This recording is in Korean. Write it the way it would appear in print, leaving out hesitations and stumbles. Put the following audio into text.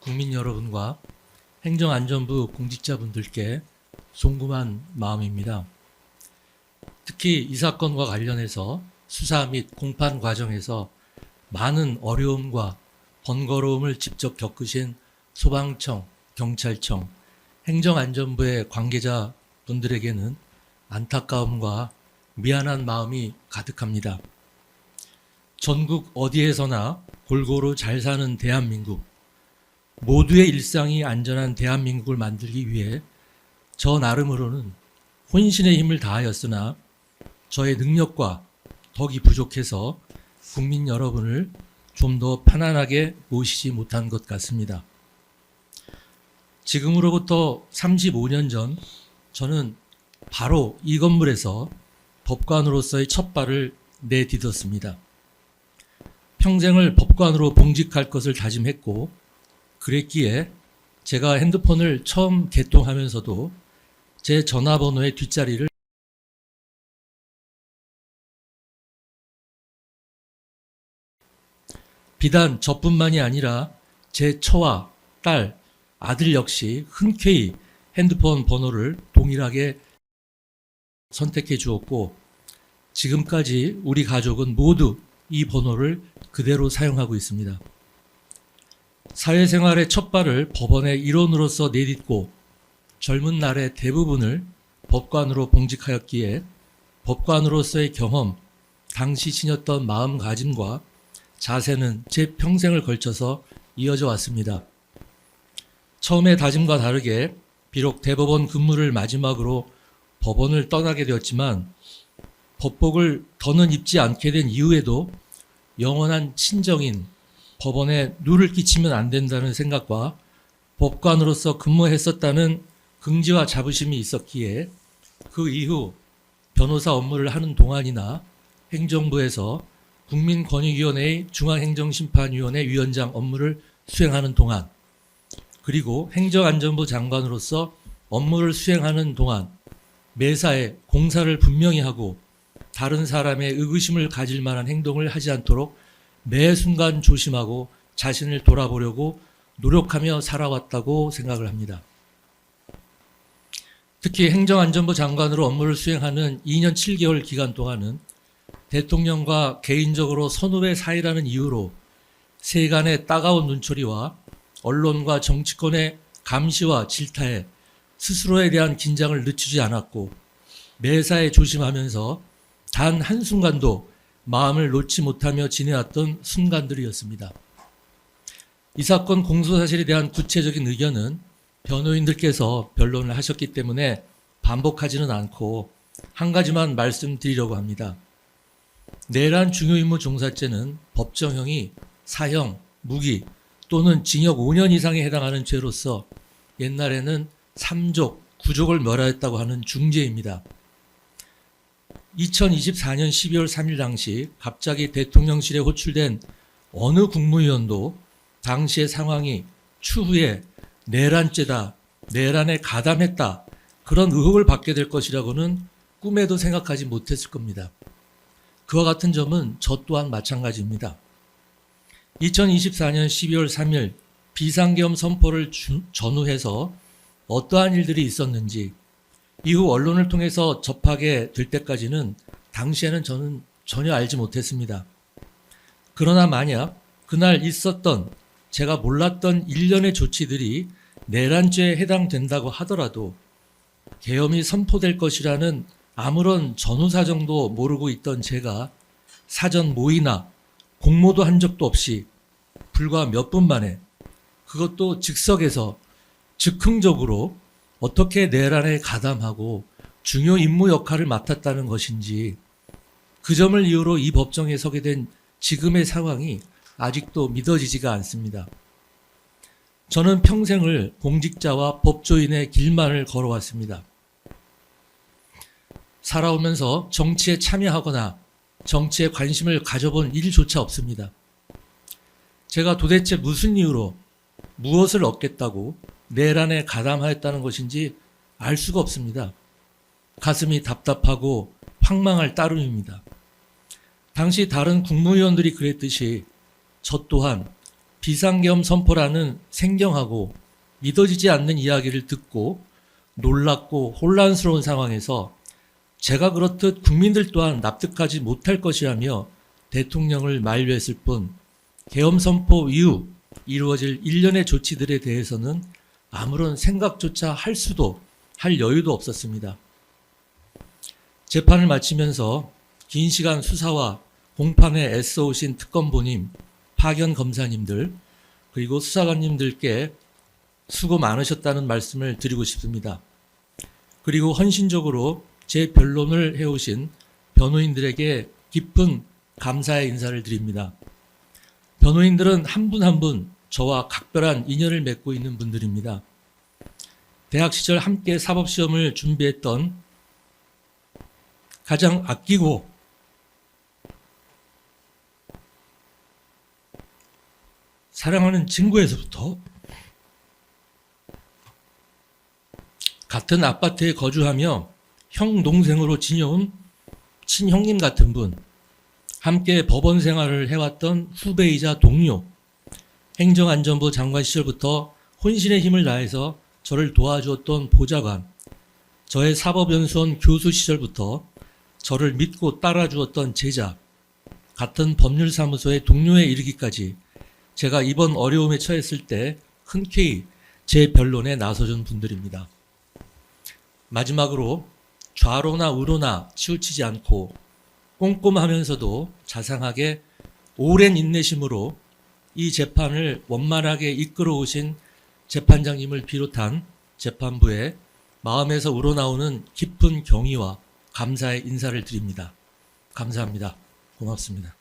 국민 여러분과 행정안전부 공직자분들께 송구한 마음입니다. 특히 이 사건과 관련해서 수사 및 공판 과정에서 많은 어려움과 번거로움을 직접 겪으신 소방청, 경찰청, 행정안전부의 관계자분들에게는 안타까움과 미안한 마음이 가득합니다. 전국 어디에서나 골고루 잘 사는 대한민국, 모두의 일상이 안전한 대한민국을 만들기 위해 저 나름으로는 혼신의 힘을 다하였으나 저의 능력과 덕이 부족해서 국민 여러분을 좀 더 편안하게 모시지 못한 것 같습니다. 지금으로부터 35년 전 저는 바로 이 건물에서 법관으로서의 첫 발을 내딛었습니다. 평생을 법관으로 봉직할 것을 다짐했고 그랬기에 제가 핸드폰을 처음 개통하면서도 제 전화번호의 뒷자리를 비단 저뿐만이 아니라 제 처와 딸, 아들 역시 흔쾌히 핸드폰 번호를 동일하게 선택해 주었고 지금까지 우리 가족은 모두 이 번호를 그대로 사용하고 있습니다. 사회생활의 첫 발을 법원의 일원으로서 내딛고 젊은 날의 대부분을 법관으로 봉직하였기에 법관으로서의 경험, 당시 지녔던 마음가짐과 자세는 제 평생을 걸쳐서 이어져 왔습니다. 처음의 다짐과 다르게 비록 대법원 근무를 마지막으로 법원을 떠나게 되었지만 법복을 더는 입지 않게 된 이후에도 영원한 친정인 법원에 누를 끼치면 안 된다는 생각과 법관으로서 근무했었다는 긍지와 자부심이 있었기에 그 이후 변호사 업무를 하는 동안이나 행정부에서 국민권익위원회의 중앙행정심판위원회 위원장 업무를 수행하는 동안 그리고 행정안전부 장관으로서 업무를 수행하는 동안 매사에 공사를 분명히 하고 다른 사람의 의구심을 가질 만한 행동을 하지 않도록 매 순간 조심하고 자신을 돌아보려고 노력하며 살아왔다고 생각을 합니다. 특히 행정안전부 장관으로 업무를 수행하는 2년 7개월 기간 동안은 대통령과 개인적으로 선후배 사이라는 이유로 세간의 따가운 눈초리와 언론과 정치권의 감시와 질타에 스스로에 대한 긴장을 늦추지 않았고 매사에 조심하면서 단 한순간도 마음을 놓지 못하며 지내왔던 순간들이었습니다. 이 사건 공소사실에 대한 구체적인 의견은 변호인들께서 변론을 하셨기 때문에 반복하지는 않고 한 가지만 말씀드리려고 합니다. 내란 중요임무 종사죄는 법정형이 사형, 무기 또는 징역 5년 이상에 해당하는 죄로서 옛날에는 3족, 9족을 멸하였다고 하는 중죄입니다. 2024년 12월 3일 당시 갑자기 대통령실에 호출된 어느 국무위원도 당시의 상황이 추후에 내란죄다, 내란에 가담했다 그런 의혹을 받게 될 것이라고는 꿈에도 생각하지 못했을 겁니다. 그와 같은 점은 저 또한 마찬가지입니다. 2024년 12월 3일 비상계엄 선포를 전후해서 어떠한 일들이 있었는지 이후 언론을 통해서 접하게 될 때까지는 당시에는 저는 전혀 알지 못했습니다. 그러나 만약 그날 있었던 제가 몰랐던 일련의 조치들이 내란죄에 해당된다고 하더라도 계엄이 선포될 것이라는 아무런 전후사정도 모르고 있던 제가 사전 모의나 공모도 한 적도 없이 불과 몇 분 만에 그것도 즉석에서 즉흥적으로 어떻게 내란에 가담하고 중요 임무 역할을 맡았다는 것인지 그 점을 이유로 이 법정에 서게 된 지금의 상황이 아직도 믿어지지가 않습니다. 저는 평생을 공직자와 법조인의 길만을 걸어왔습니다. 살아오면서 정치에 참여하거나 정치에 관심을 가져본 일조차 없습니다. 제가 도대체 무슨 이유로 무엇을 얻겠다고 내란에 가담하였다는 것인지 알 수가 없습니다. 가슴이 답답하고 황망할 따름입니다. 당시 다른 국무위원들이 그랬듯이 저 또한 비상계엄 선포라는 생경하고 믿어지지 않는 이야기를 듣고 놀랍고 혼란스러운 상황에서 제가 그렇듯 국민들 또한 납득하지 못할 것이라며 대통령을 만류했을 뿐 계엄 선포 이후 이루어질 일련의 조치들에 대해서는 아무런 생각조차 할 수도 할 여유도 없었습니다. 재판을 마치면서 긴 시간 수사와 공판에 애써오신 특검보님, 파견 검사님들, 그리고 수사관님들께 수고 많으셨다는 말씀을 드리고 싶습니다. 그리고 헌신적으로 제 변론을 해오신 변호인들에게 깊은 감사의 인사를 드립니다. 변호인들은 한 분 한 분 저와 각별한 인연을 맺고 있는 분들입니다. 대학 시절 함께 사법시험을 준비했던 가장 아끼고 사랑하는 친구에서부터 같은 아파트에 거주하며 형 동생으로 지내온 친형님 같은 분, 함께 법원 생활을 해왔던 후배이자 동료, 행정안전부 장관 시절부터 혼신의 힘을 다해서 저를 도와주었던 보좌관, 저의 사법연수원 교수 시절부터 저를 믿고 따라주었던 제자, 같은 법률사무소의 동료에 이르기까지 제가 이번 어려움에 처했을 때 흔쾌히 제 변론에 나서준 분들입니다. 마지막으로 좌로나 우로나 치우치지 않고 꼼꼼하면서도 자상하게 오랜 인내심으로 이 재판을 원만하게 이끌어 오신 재판장님을 비롯한 재판부에 마음에서 우러나오는 깊은 경의와 감사의 인사를 드립니다. 감사합니다. 고맙습니다.